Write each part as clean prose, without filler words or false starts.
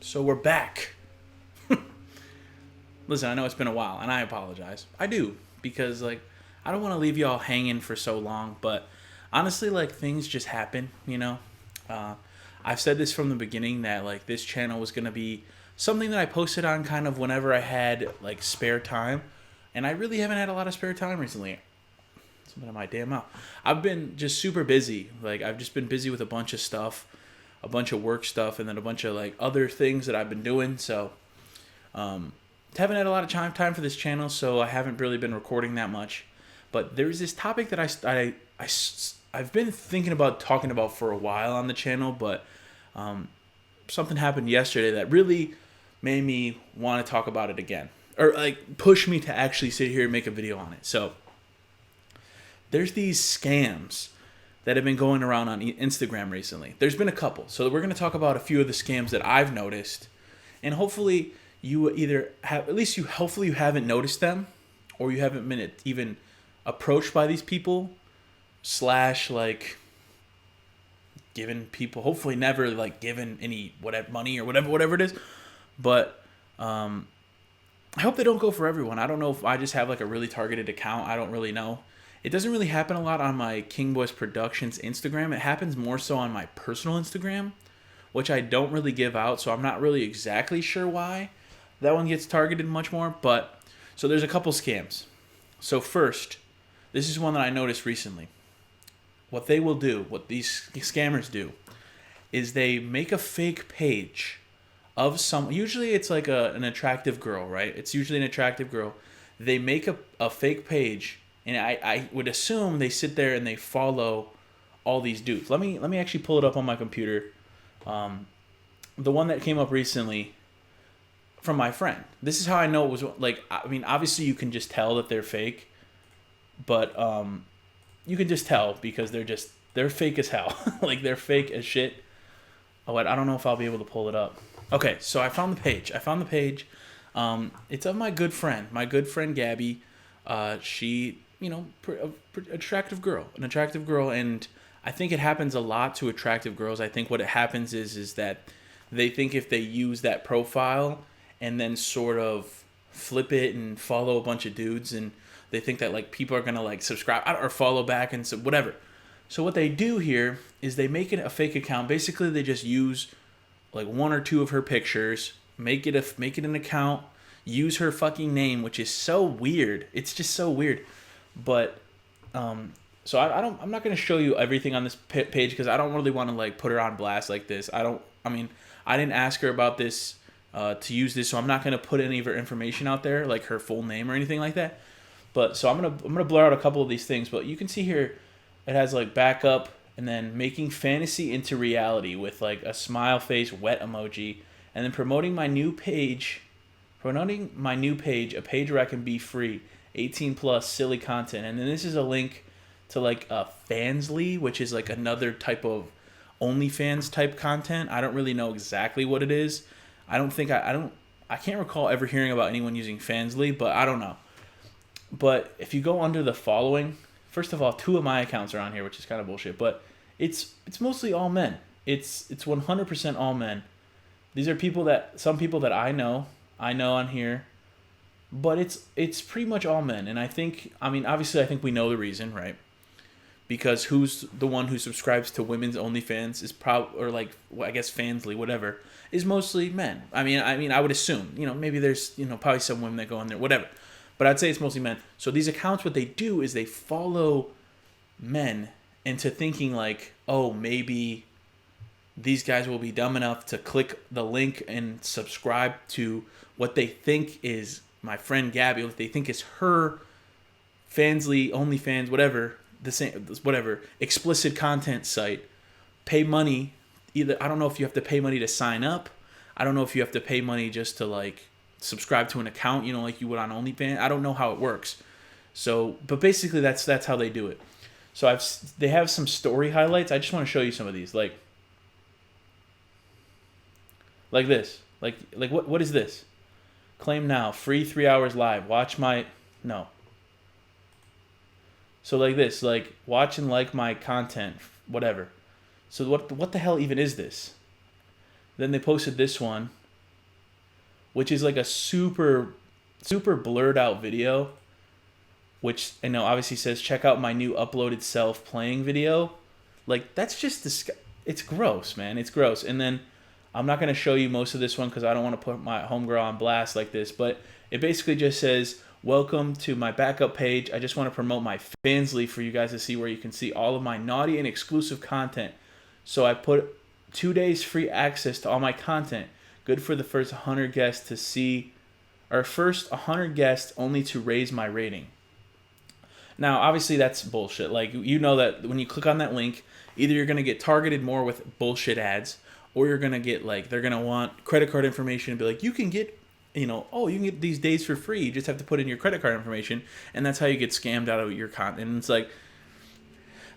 So we're back. Listen, I know it's been a while, and I apologize. I do, because, I don't want to leave y'all hanging for so long, but honestly, things just happen, you know? Uh, I've said this from the beginning that, this channel was going to be something that I posted on kind of whenever I had, spare time, and I really haven't had a lot of spare time recently. Something in my damn mouth. I've been just super busy. I've just been busy with a bunch of stuff, a bunch of work stuff, and then a bunch of other things that I've been doing. So haven't had a lot of time for this channel, so I haven't really been recording that much. But there's this topic that I've been thinking about talking about for a while on the channel, but something happened yesterday that really made me want to talk about it again, or push me to actually sit here and make a video on it. So there's these scams that have been going around on Instagram recently. There's been a couple. So we're going to talk about a few of the scams that I've noticed. And hopefully you either have, at least hopefully you haven't noticed them, or you haven't been even approached by these people, slash given people, hopefully never given any money or whatever it is. But I hope they don't go for everyone. I don't know if I just have a really targeted account. I don't really know. It doesn't really happen a lot on my King Boys Productions Instagram. It happens more so on my personal Instagram, which I don't really give out, so I'm not really exactly sure why that one gets targeted much more. But so there's a couple scams. So first, this is one that I noticed recently. What they will do, what these scammers do, is they make a fake page of some. Usually it's an attractive girl, right? It's usually an attractive girl. They make a fake page. And I would assume they sit there and they follow all these dudes. Let me actually pull it up on my computer. The one that came up recently from my friend. This is how I know it was obviously you can just tell that they're fake, but you can just tell because they're fake as hell. They're fake as shit. Oh, I don't know if I'll be able to pull it up. Okay, so I found the page. It's of my good friend Gabby. She, attractive girl, and I think it happens a lot to attractive girls. I think what it happens is that they think if they use that profile and then sort of flip it and follow a bunch of dudes, and they think that people are gonna subscribe or follow back and so whatever. So what they do here is they make it a fake account. Basically, they just use one or two of her pictures, make it an account. Use her fucking name, which is so weird. It's just so weird. But so I'm not going to show you everything on this page because I don't really want to put her on blast like this. I didn't ask her about this to use this, so I'm not going to put any of her information out there, like her full name or anything like that. But so I'm going to blur out a couple of these things, but you can see here it has backup and then making fantasy into reality with a smile face wet emoji, and then promoting my new page, a page where I can be free, 18 plus silly content. And then this is a link to Fansly, which is another type of OnlyFans type content. I don't really know exactly what it is. I can't recall ever hearing about anyone using Fansly, but I don't know. But if you go under the following, first of all, 2 of my accounts are on here, which is kind of bullshit, but it's mostly all men. It's 100% all men. These are some people that I know on here, but it's pretty much all men. And obviously I think we know the reason, right? Because who's the one who subscribes to women's OnlyFans is I guess Fansly, whatever, is mostly men. I would assume, maybe there's, probably some women that go on there, whatever. But I'd say it's mostly men. So these accounts, what they do is they follow men into thinking oh, maybe these guys will be dumb enough to click the link and subscribe to what they think is my friend Gabby, what they think is her Fansly, OnlyFans, whatever, explicit content site. Pay money. I don't know if you have to pay money to sign up. I don't know if you have to pay money just to subscribe to an account, like you would on OnlyFans. I don't know how it works. So, but basically that's how they do it. So they have some story highlights. I just want to show you some of these, like this. What is this? Claim now, free 3 hours live. Watch my no. So this, watch and like my content, whatever. So what the hell even is this? Then they posted this one. which is like a super blurred out video, which I know obviously says check out my new uploaded self playing video. Like that's just it's gross, man. It's gross. And then I'm not going to show you most of this one because I don't want to put my homegirl on blast like this, but it basically just says, welcome to my backup page. I just want to promote my Fansly for you guys to see, where you can see all of my naughty and exclusive content. So I put 2 days free access to all my content. Good for the first 100 guests to see, or first 100 guests only to raise my rating. Now, obviously that's bullshit. Like, you know that when you click on that link, either you're going to get targeted more with bullshit ads, or you're going to get, like, they're going to want credit card information and be like, you can get, you can get these days for free. You just have to put in your credit card information, and that's how you get scammed out of your content. And it's like,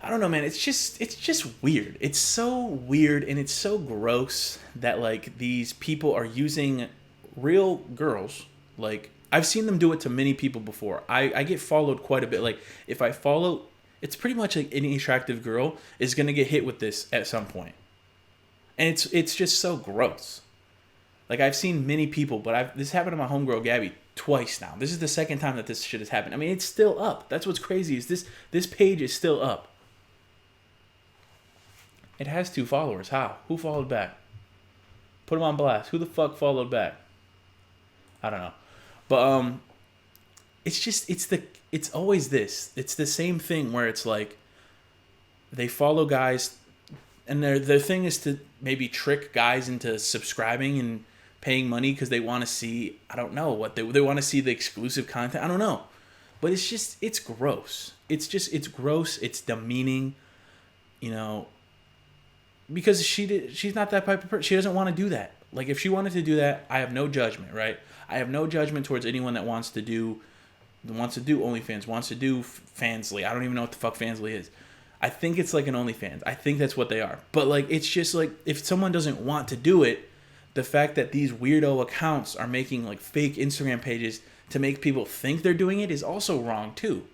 I don't know, man. It's just weird. It's so weird, and it's so gross that, like, these people are using real girls. Like, I've seen them do it to many people before. I get followed quite a bit. Like, if I follow, it's pretty much like any attractive girl is going to get hit with this at some point. And it's just so gross. Like, I've seen many people, but this happened to my homegirl Gabby twice now. This is the second time that this shit has happened. I mean, it's still up. That's what's crazy, is this page is still up. It has 2 followers. How? Who followed back? Put them on blast. Who the fuck followed back? I don't know. But it's always this. It's the same thing where it's like they follow guys, and their thing is to maybe trick guys into subscribing and paying money because they want to see, I don't know what they want to see, the exclusive content. I don't know. But it's gross. It's gross. It's demeaning, because she's not that type of person. She doesn't want to do that. Like, if she wanted to do that, I have no judgment, right? I have no judgment towards anyone that wants to do OnlyFans, wants to do Fansly. I don't even know what the fuck Fansly is. I think it's like an OnlyFans. I think that's what they are. But, like, it's just like, if someone doesn't want to do it, the fact that these weirdo accounts are making, like, fake Instagram pages to make people think they're doing it is also wrong too.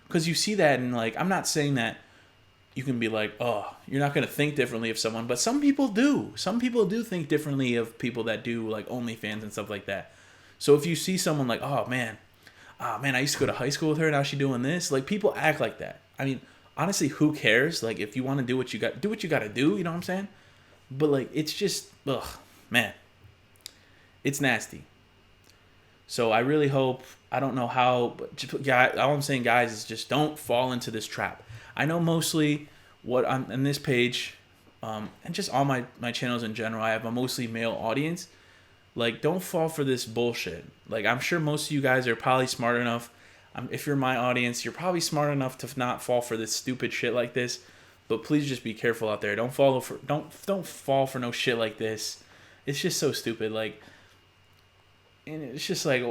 Because you see that, and, like, I'm not saying that you can be like, oh, you're not going to think differently of someone, but some people do. Some people do think differently of people that do, like, OnlyFans and stuff like that. So if you see someone like, oh man, I used to go to high school with her, now she's doing this. Like, people act like that. I mean, honestly, who cares? Like, if you want to do what you got to do, you know what I'm saying? But, like, it's just, ugh, man. It's nasty. So I really hope, I don't know how, but just, all I'm saying, guys, is just don't fall into this trap. I know mostly what I'm in this page, and just all my channels in general, I have a mostly male audience. Like, don't fall for this bullshit. Like, I'm sure most of you guys are probably smart enough. If you're my audience, you're probably smart enough to not fall for this stupid shit like this. But please just be careful out there. Don't fall for no shit like this. It's just so stupid. Like, and it's just like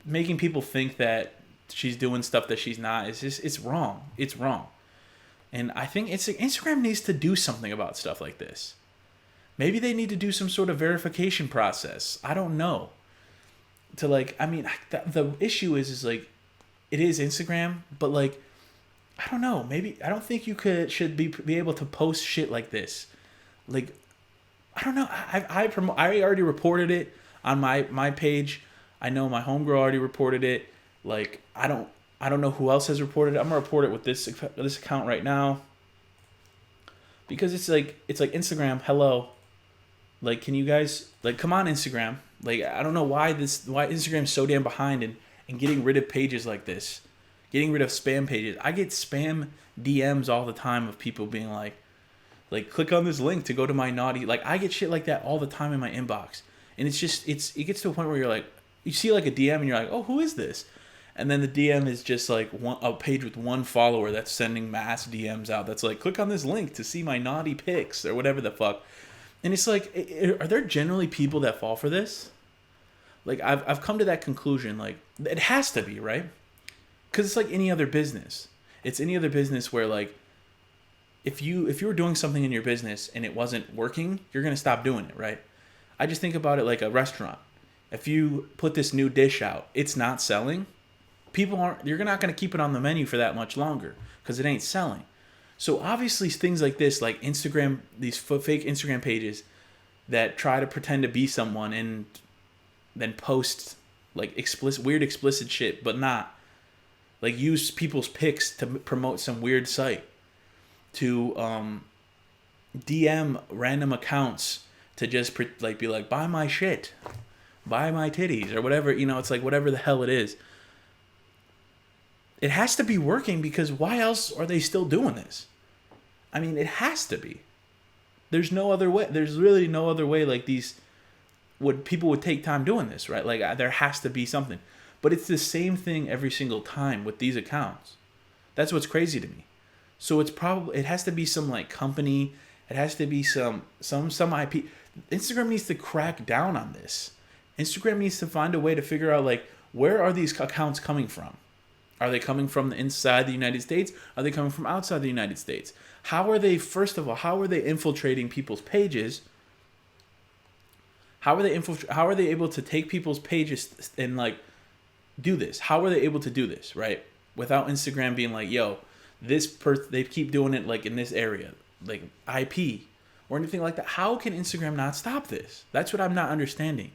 making people think that she's doing stuff that she's not. It's wrong. It's wrong. And I think Instagram needs to do something about stuff like this. Maybe they need to do some sort of verification process. I don't know. To, like, I mean, the issue is like, it is Instagram, but, like, I don't know. Maybe, I don't think you should be able to post shit like this. Like, I don't know. I already reported it on my page. I know my homegirl already reported it. Like, I don't know who else has reported it. I'm gonna report it with this account right now. Because it's like Instagram, hello. Like, can you guys, like, come on, Instagram. Like, I don't know why Instagram's so damn behind in getting rid of pages like this. Getting rid of spam pages. I get spam DMs all the time of people being like, click on this link to go to my naughty. Like, I get shit like that all the time in my inbox. And it's just, it gets to a point where you're like, you see like a DM and you're like, oh, who is this? And then the DM is just like a page with one follower that's sending mass DMs out. That's like, click on this link to see my naughty pics or whatever the fuck. And it's like, are there generally people that fall for this? Like, I've come to that conclusion. Like, it has to be, right? Because it's like any other business. It's any other business where, like, if you were doing something in your business and it wasn't working, you're going to stop doing it, right? I just think about it like a restaurant. If you put this new dish out, it's not selling, you're not going to keep it on the menu for that much longer because it ain't selling. So obviously things like this, like Instagram, these fake Instagram pages that try to pretend to be someone and then post like weird explicit shit, but not like use people's pics to promote some weird site, to DM random accounts to just like be like, buy my shit, buy my titties, or whatever. You know, it's like whatever the hell it is. It has to be working, because why else are they still doing this? I mean, it has to be. There's no other way. There's really no other way. Like people would take time doing this, right? Like there has to be something. But it's the same thing every single time with these accounts. That's what's crazy to me. So it has to be some like company. It has to be some IP. Instagram needs to crack down on this. Instagram needs to find a way to figure out like, where are these accounts coming from? Are they coming from the inside the United States? Are they coming from outside the United States? How are they infiltrating people's pages? How are they able to take people's pages and like do this? How are they able to do this, right? Without Instagram being like, yo, they keep doing it like in this area, like IP or anything like that. How can Instagram not stop this? That's what I'm not understanding.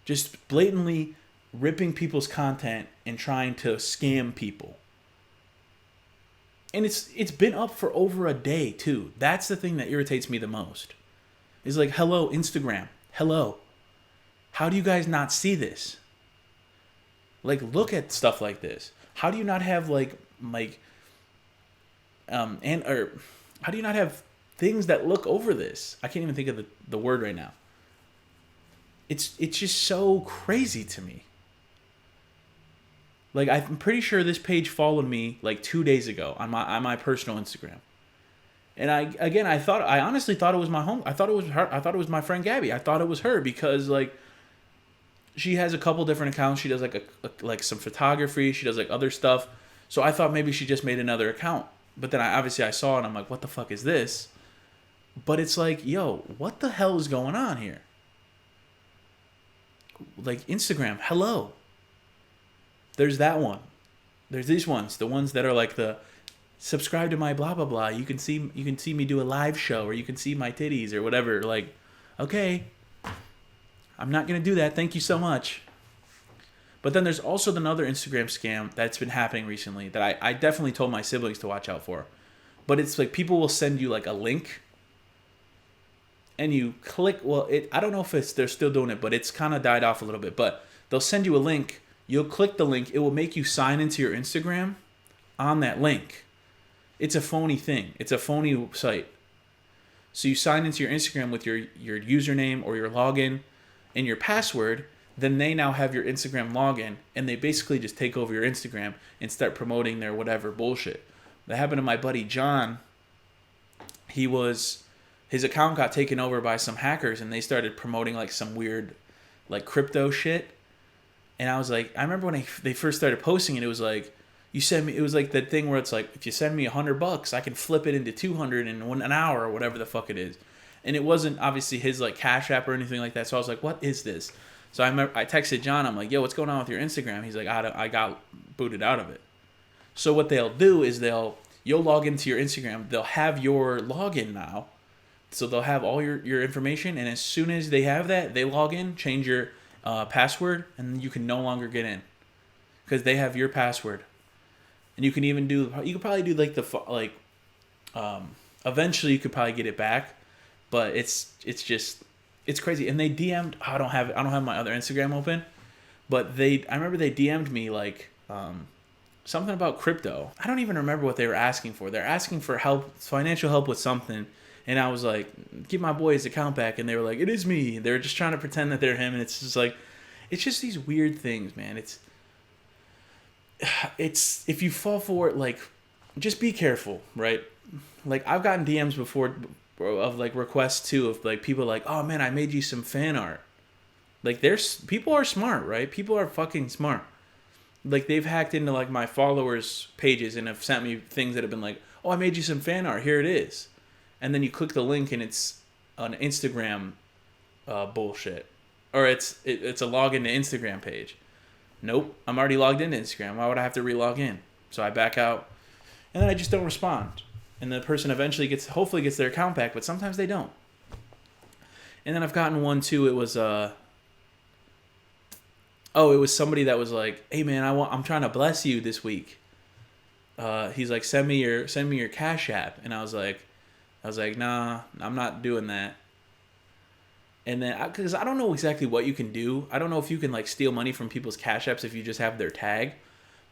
Just blatantly ripping people's content and trying to scam people. And it's been up for over a day too. That's the thing that irritates me the most. Is like, hello, Instagram. Hello. How do you guys not see this? Like, look at stuff like this. How do you not have how do you not have things that look over this? I can't even think of the word right now. It's just so crazy to me. Like, I'm pretty sure this page followed me like 2 days ago on my personal Instagram. And I honestly thought it was I thought it was her. I thought it was my friend Gabby. I thought it was her because like she has a couple different accounts. She does like some photography. She does like other stuff. So I thought maybe she just made another account. But then I saw it and I'm like, what the fuck is this? But it's like, yo, what the hell is going on here? Like, Instagram, hello. There's that one. There's these ones, the ones that are like the subscribe to my blah blah blah. You can see me do a live show, or you can see my titties or whatever. Like, okay, I'm not gonna do that. Thank you so much. But then there's also another Instagram scam that's been happening recently that I definitely told my siblings to watch out for. But it's like people will send you like a link, and you click. Well, I don't know if they're still doing it, but it's kind of died off a little bit. But they'll send you a link. You'll click the link. It will make you sign into your Instagram on that link. It's a phony thing. It's a phony site. So you sign into your Instagram with your username or your login and your password. Then they now have your Instagram login, and they basically just take over your Instagram and start promoting their whatever bullshit. That happened to my buddy John. His account got taken over by some hackers, and they started promoting like some weird like crypto shit. And I was like, I remember when they first started posting it, it was like, it was like that thing where it's like, if you send me $100, I can flip it into 200 in an hour or whatever the fuck it is. And it wasn't obviously his like Cash App or anything like that. So I was like, what is this? So I texted John. I'm like, yo, what's going on with your Instagram? He's like, I got booted out of it. So what they'll do is you'll log into your Instagram. They'll have your login now. So they'll have all your information. And as soon as they have that, they log in, change your password, and you can no longer get in because they have your password. And you could probably do like eventually you could probably get it back, but it's crazy. And they DM'd, I don't have my other Instagram open, but I remember they DM'd me like something about crypto. I don't even remember what they were asking for. They're asking for help, financial help with something. And I was like, give my boy's account back. And they were like, it is me. They're just trying to pretend that they're him. And it's just like, it's just these weird things, man. It's if you fall for it, like, just be careful, right? Like, I've gotten DMs before of like requests too of like people like, oh man, I made you some fan art. Like, people are smart, right? People are fucking smart. Like, they've hacked into like my followers' pages and have sent me things that have been like, oh, I made you some fan art. Here it is. And then you click the link and it's an Instagram bullshit. Or it's a login to Instagram page. Nope, I'm already logged into Instagram. Why would I have to re-log in? So I back out. And then I just don't respond. And the person eventually hopefully gets their account back, but sometimes they don't. And then I've gotten one too. It was Oh, it was somebody that was like, "Hey man, I'm trying to bless you this week." He's like, "Send me your Cash App," and I was like, "Nah, I'm not doing that." And then, because I don't know exactly what you can do. I don't know if you can like steal money from people's Cash Apps if you just have their tag.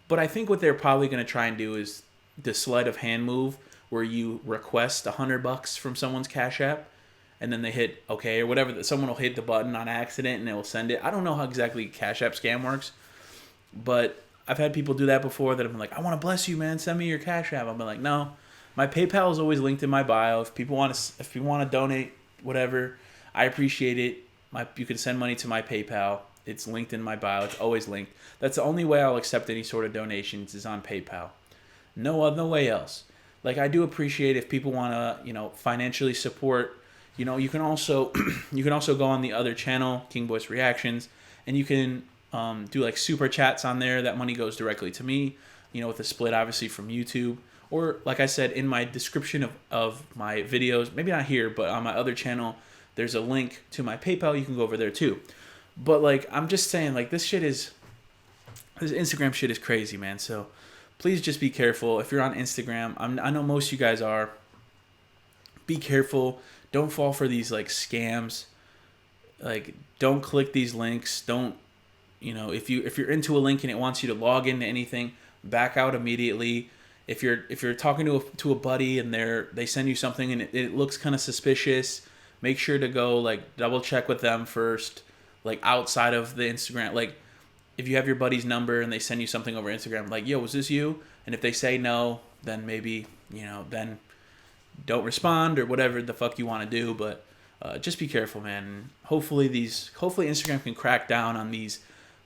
But I think what they're probably going to try and do is the sleight of hand move where you request $100 from someone's Cash App, and then they hit okay or whatever. Someone will hit the button on accident and they will send it. I don't know how exactly Cash App scam works, but I've had people do that before. That I'm like, I want to bless you, man. Send me your Cash App. I'm like, no, my PayPal is always linked in my bio. If you want to donate, whatever, I appreciate it. You can send money to my PayPal. It's linked in my bio. It's always linked. That's the only way I'll accept any sort of donations is on PayPal. No other way else. Like, I do appreciate if people want to, financially support. You can also go on the other channel, King Voice Reactions, and you can do like super chats on there. That money goes directly to me. With a split obviously from YouTube. Or like I said in my description of my videos, maybe not here, but on my other channel, there's a link to my PayPal. You can go over there too. But like, I'm just saying, like, this Instagram shit is crazy, man. So please just be careful. If you're on Instagram, I know most of you guys are. Be careful. Don't fall for these like scams. Like, don't click these links. Don't, if you're into a link and it wants you to log into anything, back out immediately. If you're talking to a buddy and they send you something and it looks kind of suspicious, make sure to go like double check with them first. Like, outside of the Instagram, like, if you have your buddy's number and they send you something over Instagram, like, yo, was this you? And if they say no, then maybe, then don't respond or whatever the fuck you want to do. But just be careful, man. Hopefully Instagram can crack down on these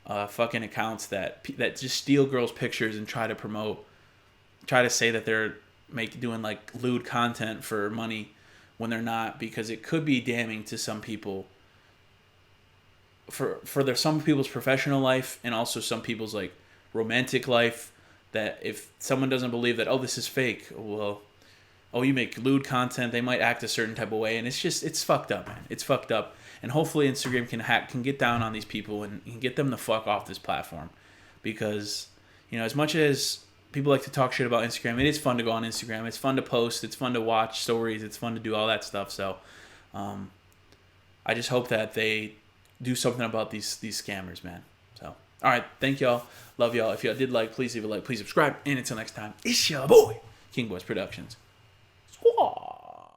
fucking accounts that just steal girls' pictures and try to say that they're doing like lewd content for money when they're not, because it could be damning to some people. For some people's professional life and also some people's like romantic life, that if someone doesn't believe that, oh, this is fake, well, oh, you make lewd content, they might act a certain type of way, and it's fucked up, man. It's fucked up, and hopefully Instagram can get down on these people and get them the fuck off this platform, because as much as people like to talk shit about Instagram, it is fun to go on Instagram. It's fun to post. It's fun to watch stories. It's fun to do all that stuff. So, I just hope that they do something about these scammers, man. So, all right, thank y'all, love y'all. If y'all did please leave a like, please subscribe, and until next time, it's your boy King Voice Productions. Squaw.